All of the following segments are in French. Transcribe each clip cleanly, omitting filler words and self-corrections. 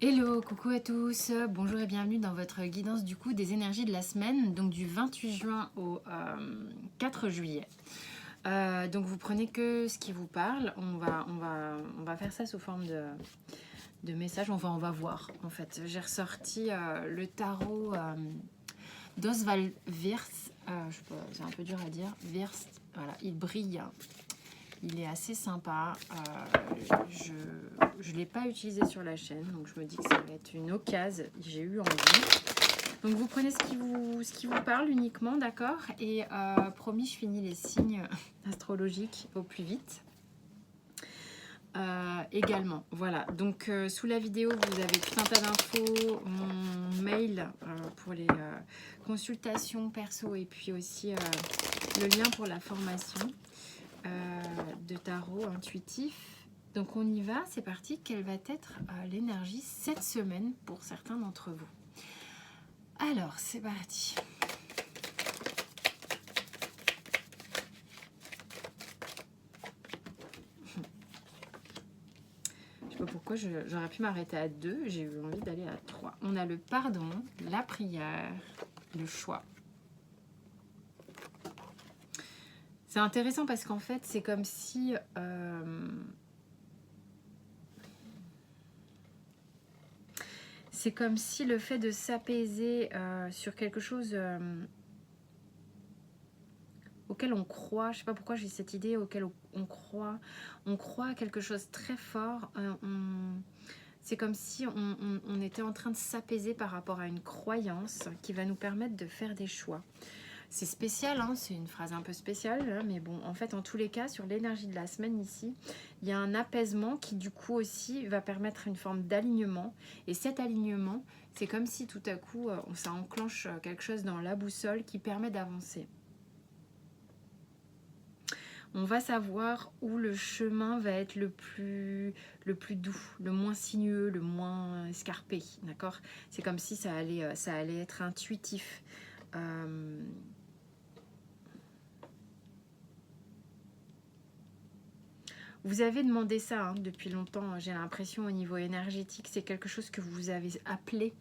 Hello, coucou à tous, bonjour et bienvenue dans votre guidance du coup des énergies de la semaine, donc du 28 juin au 4 juillet. Donc vous prenez que ce qui vous parle, on va faire ça sous forme de messages, enfin on va voir en fait. J'ai ressorti le tarot d'Oswald Wirth, je sais pas, c'est un peu dur à dire, Wirth, voilà, il brille. Il est assez sympa. Je ne l'ai pas utilisé sur la chaîne, donc je me dis que ça va être une occasion. J'ai eu envie. Donc vous prenez ce qui vous parle uniquement, d'accord? Et promis, je finis les signes astrologiques au plus vite. Également, voilà. Donc sous la vidéo, vous avez tout un tas d'infos, mon mail pour les consultations perso et puis aussi le lien pour la formation. De tarot intuitif. Donc on y va, c'est parti. Quelle va être l'énergie cette semaine pour certains d'entre vous? Alors c'est parti. Je sais pas pourquoi j'aurais pu m'arrêter à 2, j'ai eu envie d'aller à 3. On a le pardon, la prière, le choix. C'est intéressant parce qu'en fait c'est comme si le fait de s'apaiser sur quelque chose auquel on croit, je sais pas pourquoi j'ai cette idée, auquel on croit à quelque chose très fort, c'est comme si on était en train de s'apaiser par rapport à une croyance qui va nous permettre de faire des choix. C'est spécial, hein, c'est une phrase un peu spéciale, hein, mais bon, en fait, en tous les cas, sur l'énergie de la semaine ici, il y a un apaisement qui, du coup, aussi va permettre une forme d'alignement. Et cet alignement, c'est comme si tout à coup, ça enclenche quelque chose dans la boussole qui permet d'avancer. On va savoir où le chemin va être le plus doux, le moins sinueux, le moins escarpé, d'accord? C'est comme si ça allait être intuitif. Vous avez demandé ça hein, depuis longtemps, j'ai l'impression au niveau énergétique, c'est quelque chose que vous avez appelé,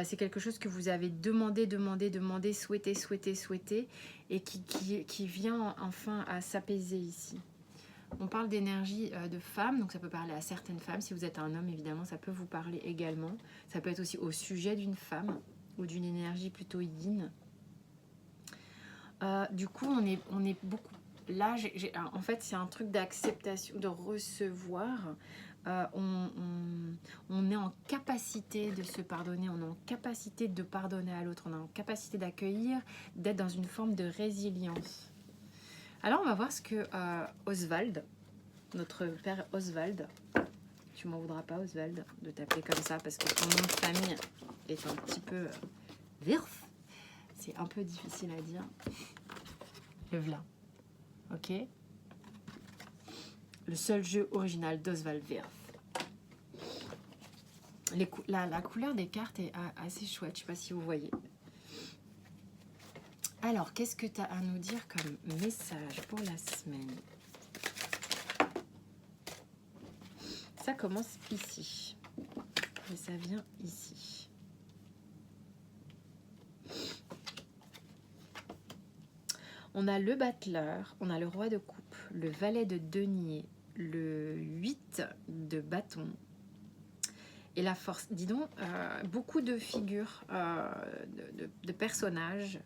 c'est quelque chose que vous avez demandé, souhaité, et qui vient enfin à s'apaiser ici. On parle d'énergie de femme, donc ça peut parler à certaines femmes. Si vous êtes un homme, évidemment, ça peut vous parler également. Ça peut être aussi au sujet d'une femme ou d'une énergie plutôt yin. Du coup, on est beaucoup... Là, en fait, c'est un truc d'acceptation, de recevoir. On est en capacité de se pardonner, on est en capacité de pardonner à l'autre, on est en capacité d'accueillir, d'être dans une forme de résilience. Alors, on va voir ce que Oswald, notre père Oswald, tu m'en voudras pas Oswald de t'appeler comme ça parce que ton nom de famille est un petit peu Wirth, c'est un peu difficile à dire. Le v'là, ok. Le seul jeu original d'Oswald Wirth. La couleur des cartes est assez chouette, je sais pas si vous voyez. Alors, qu'est-ce que tu as à nous dire comme message pour la semaine? Ça commence ici. Et ça vient ici. On a le battleur, on a le roi de coupe, le valet de denier, le 8 de bâton et la force. Dis donc, beaucoup de figures, de personnages.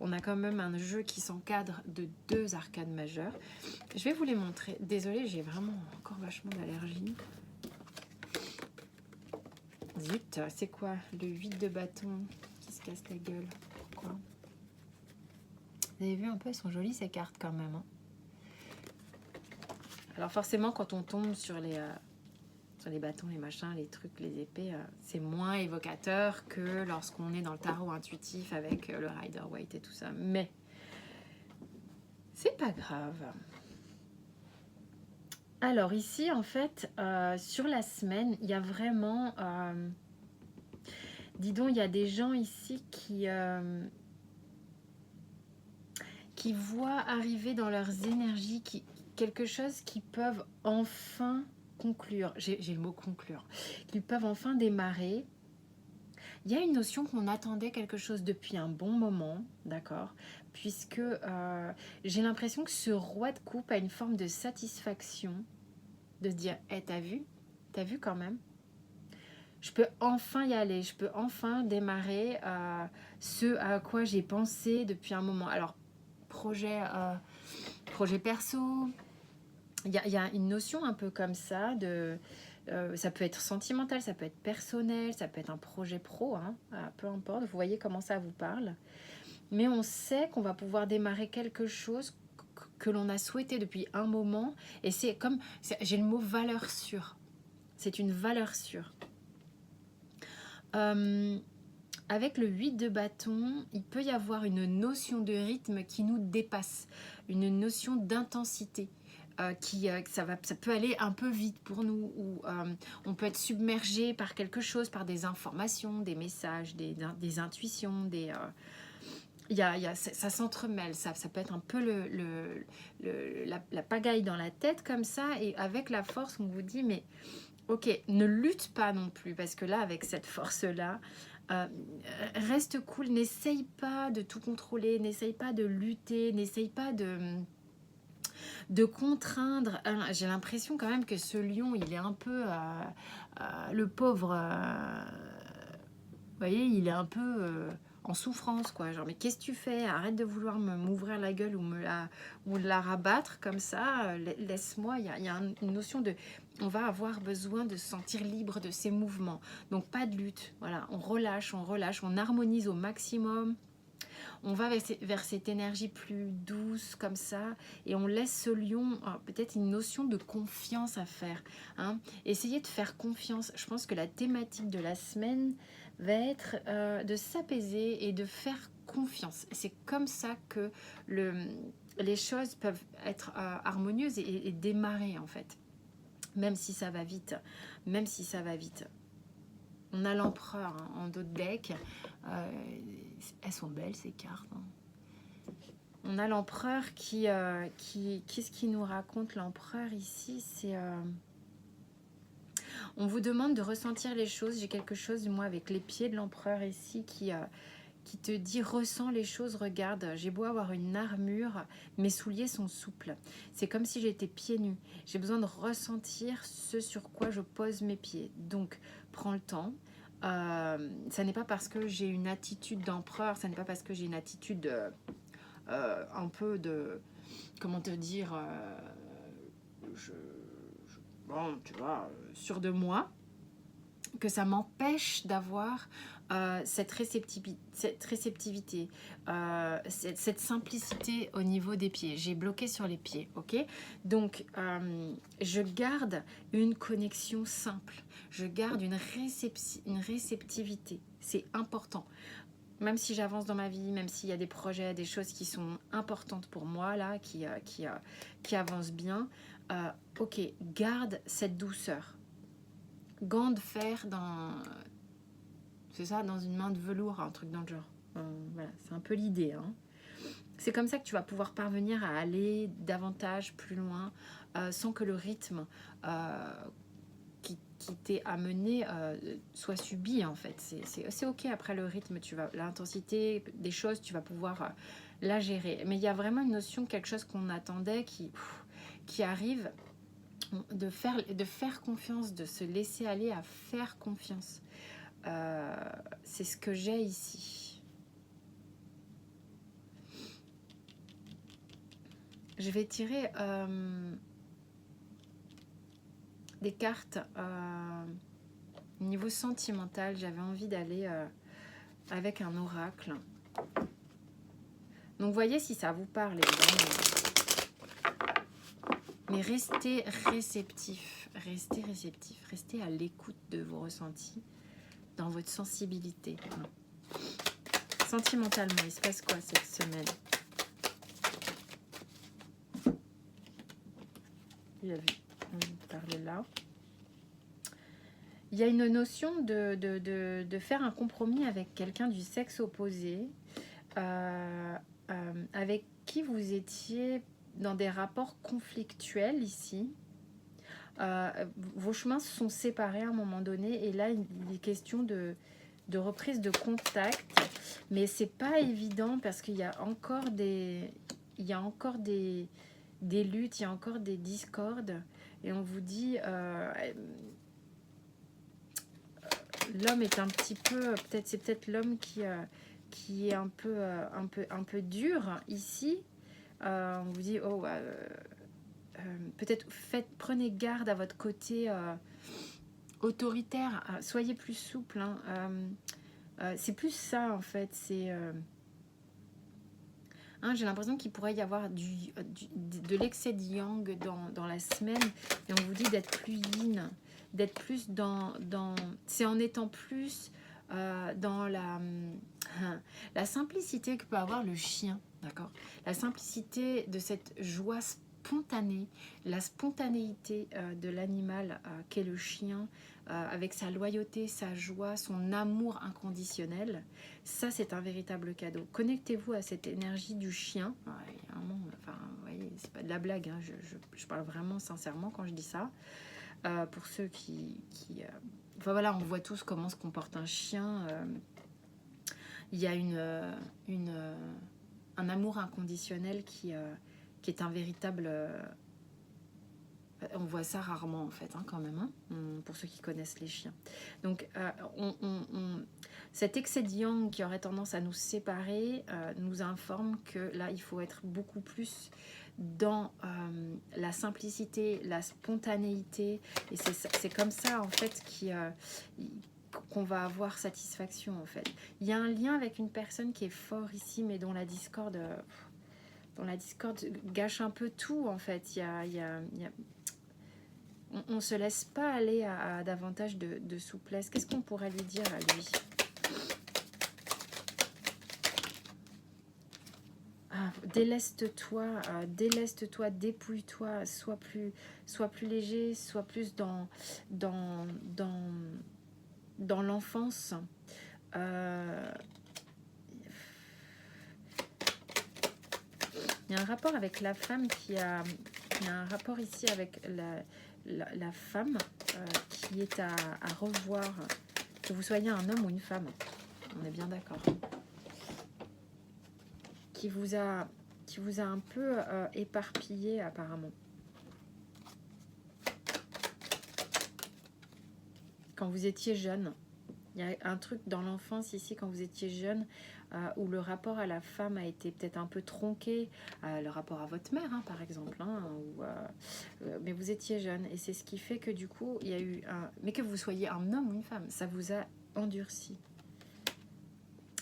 On a quand même un jeu qui s'encadre de 2 arcades majeures. Je vais vous les montrer. Désolée, j'ai vraiment encore vachement d'allergie. Zut, c'est quoi le 8 de bâton qui se casse la gueule? Pourquoi? Vous avez vu un peu, elles sont jolies ces cartes quand même. Hein. Alors forcément, quand on tombe sur les bâtons, les machins, les trucs, les épées, c'est moins évocateur que lorsqu'on est dans le tarot intuitif avec le Rider-Waite et tout ça. Mais c'est pas grave. Alors ici, en fait, sur la semaine, il y a vraiment... dis donc, il y a des gens ici qui voient arriver dans leurs énergies quelque chose qu'ils peuvent enfin conclure, j'ai le mot conclure, qu'ils peuvent enfin démarrer. Il y a une notion qu'on attendait quelque chose depuis un bon moment, d'accord, puisque j'ai l'impression que ce roi de coupe a une forme de satisfaction, de se dire, hey, t'as vu quand même, je peux enfin y aller, je peux enfin démarrer ce à quoi j'ai pensé depuis un moment. Alors, projet perso, il y a une notion un peu comme ça, ça peut être sentimental, ça peut être personnel, ça peut être un projet pro, hein, peu importe, vous voyez comment ça vous parle. Mais on sait qu'on va pouvoir démarrer quelque chose que l'on a souhaité depuis un moment, et c'est comme, j'ai le mot valeur sûre, c'est une valeur sûre. Avec le 8 de bâton, il peut y avoir une notion de rythme qui nous dépasse, une notion d'intensité. Ça peut aller un peu vite pour nous, ou on peut être submergé par quelque chose, par des informations, des messages, des intuitions, ça s'entremêle, ça peut être un peu la pagaille dans la tête comme ça, et avec la force on vous dit mais ok, ne lutte pas non plus, parce que là avec cette force-là, reste cool, n'essaye pas de tout contrôler, n'essaye pas de lutter, n'essaye pas de contraindre. J'ai l'impression quand même que ce lion, il est un peu le pauvre, vous voyez, il est un peu en souffrance, quoi. Genre, mais qu'est-ce que tu fais? Arrête de vouloir m'ouvrir la gueule ou la rabattre comme ça. Laisse-moi. Il y a une notion de... On va avoir besoin de se sentir libre de ses mouvements. Donc, pas de lutte. Voilà, on relâche, on harmonise au maximum. On va vers cette énergie plus douce comme ça, et on laisse ce lion, peut-être une notion de confiance à faire, hein. Essayez de faire confiance. Je pense que la thématique de la semaine va être de s'apaiser et de faire confiance. C'est comme ça que les choses peuvent être harmonieuses et démarrer en fait, même si ça va vite, même si ça va vite. On a l'empereur hein, en dos de deck. Elles sont belles ces cartes. Hein. On a l'empereur qu'est-ce qu'il nous raconte l'empereur ici? C'est on vous demande de ressentir les choses. J'ai quelque chose moi avec les pieds de l'empereur ici qui te dit ressens les choses, regarde, j'ai beau avoir une armure, mes souliers sont souples. C'est comme si j'étais pieds nus. J'ai besoin de ressentir ce sur quoi je pose mes pieds. Donc, prends le temps. Ça n'est pas parce que j'ai une attitude d'empereur, ça n'est pas parce que j'ai une attitude un peu de... Comment te dire bon, tu vois, sûr de moi, que ça m'empêche d'avoir cette réceptivité, cette simplicité au niveau des pieds. J'ai bloqué sur les pieds, ok? Donc, je garde une connexion simple. Je garde une réceptivité. C'est important. Même si j'avance dans ma vie, même s'il y a des projets, des choses qui sont importantes pour moi, là, qui avancent bien, ok, garde cette douceur. Gants de fer dans... C'est ça, dans une main de velours, un truc dans le genre. Voilà, c'est un peu l'idée. Hein. C'est comme ça que tu vas pouvoir parvenir à aller davantage plus loin sans que le rythme qui t'est amené soit subi en fait. C'est ok après le rythme, l'intensité des choses, tu vas pouvoir la gérer. Mais il y a vraiment une notion, quelque chose qu'on attendait qui arrive, de faire confiance, de se laisser aller à faire confiance. C'est ce que j'ai ici. Je vais tirer des cartes niveau sentimental. J'avais envie d'aller avec un oracle. Donc voyez si ça vous parle évidemment. Mais restez réceptif, restez à l'écoute de vos ressentis, dans votre sensibilité. Sentimentalement, il se passe quoi cette semaine? Il y a vu, on parlait là. Il y a une notion de faire un compromis avec quelqu'un du sexe opposé, avec qui vous étiez dans des rapports conflictuels ici. Vos chemins se sont séparés à un moment donné et là il est question de reprise de contact, mais c'est pas évident parce qu'il y a encore des luttes, il y a encore des discordes et on vous dit l'homme est un petit peu, c'est peut-être l'homme qui est un peu dur ici. On vous dit peut-être prenez garde à votre côté autoritaire, soyez plus souple, hein. C'est plus ça en fait, c'est j'ai l'impression qu'il pourrait y avoir de l'excès de yang dans la semaine et on vous dit d'être plus yin, d'être plus c'est en étant plus dans la simplicité que peut avoir le chien, d'accord, la simplicité de cette joie spontanée, la spontanéité de l'animal qu'est le chien, avec sa loyauté, sa joie, son amour inconditionnel. Ça, c'est un véritable cadeau. Connectez-vous à cette énergie du chien. Enfin, vous voyez, c'est pas de la blague, hein. Je parle vraiment sincèrement quand je dis ça. Pour ceux qui enfin voilà, on voit tous comment se comporte un chien. Il y a un amour inconditionnel qui est un véritable... on voit ça rarement en fait, hein, quand même, hein, pour ceux qui connaissent les chiens. Donc cet excès de yang qui aurait tendance à nous séparer nous informe que là il faut être beaucoup plus dans la simplicité, la spontanéité, et c'est comme ça en fait qu'on va avoir satisfaction en fait. Il y a un lien avec une personne qui est fort ici mais dont la discorde gâche un peu tout en fait. On ne se laisse pas aller à davantage de souplesse. Qu'est-ce qu'on pourrait lui dire à lui? Déleste-toi, dépouille-toi, sois plus léger, sois plus dans l'enfance. Il y a un rapport avec la femme il y a un rapport ici avec la femme qui est à revoir, que vous soyez un homme ou une femme, on est bien d'accord, qui vous a un peu éparpillé apparemment. Quand vous étiez jeune, il y a un truc dans l'enfance ici, quand vous étiez jeune, où le rapport à la femme a été peut-être un peu tronqué, le rapport à votre mère, hein, par exemple, hein, mais vous étiez jeune, et c'est ce qui fait que du coup, il y a eu mais que vous soyez un homme ou une femme, ça vous a endurci.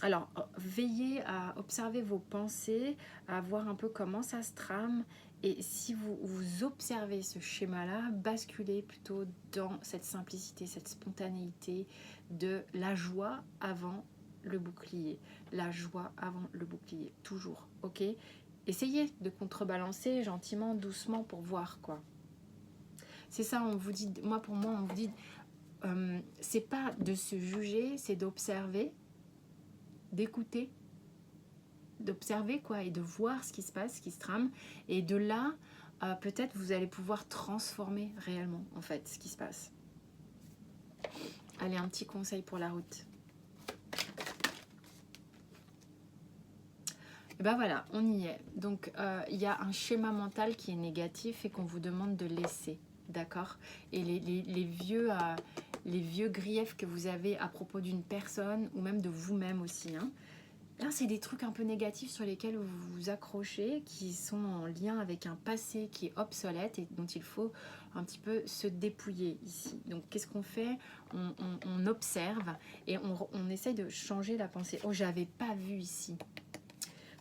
Alors, veillez à observer vos pensées, à voir un peu comment ça se trame. Et si vous observez ce schéma-là, basculez plutôt dans cette simplicité, cette spontanéité de la joie avant le bouclier. La joie avant le bouclier, toujours, ok? Essayez de contrebalancer gentiment, doucement pour voir, quoi. C'est ça, on vous dit, pour moi, on vous dit, c'est pas de se juger, c'est d'observer, d'écouter, d'observer quoi, et de voir ce qui se passe, ce qui se trame, et de là peut-être vous allez pouvoir transformer réellement en fait ce qui se passe. Allez, un petit conseil pour la route. Et ben voilà, on y est. Donc il y a un schéma mental qui est négatif et qu'on vous demande de laisser, d'accord? Et les vieux griefs que vous avez à propos d'une personne ou même de vous-même aussi, hein. Là, c'est des trucs un peu négatifs sur lesquels vous vous accrochez, qui sont en lien avec un passé qui est obsolète et dont il faut un petit peu se dépouiller ici. Donc, qu'est-ce qu'on fait? On observe et on essaye de changer la pensée. Oh, j'avais pas vu ici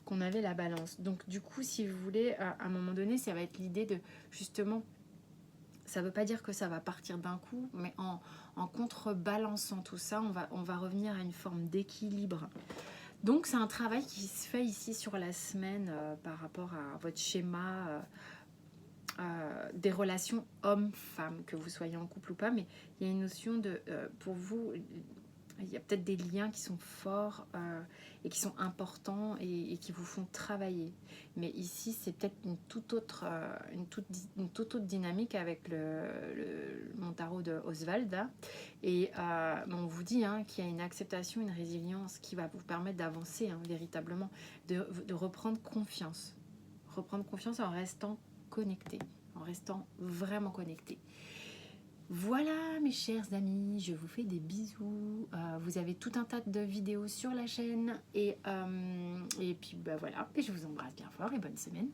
qu'on avait la balance. Donc, du coup, si vous voulez, à un moment donné, ça va être l'idée de, justement, ça ne veut pas dire que ça va partir d'un coup, mais en contrebalançant tout ça, on va revenir à une forme d'équilibre. Donc, c'est un travail qui se fait ici sur la semaine par rapport à votre schéma des relations homme-femme, que vous soyez en couple ou pas. Mais il y a une notion de, pour vous, il y a peut-être des liens qui sont forts et qui sont importants et qui vous font travailler. Mais ici, c'est peut-être une toute autre dynamique avec mon tarot de Oswald. Et on vous dit qu'il y a une acceptation, une résilience qui va vous permettre d'avancer véritablement, de reprendre confiance. Reprendre confiance en restant connecté, en restant vraiment connecté. Voilà mes chers amis, je vous fais des bisous. Vous avez tout un tas de vidéos sur la chaîne et puis voilà, et je vous embrasse bien fort et bonne semaine.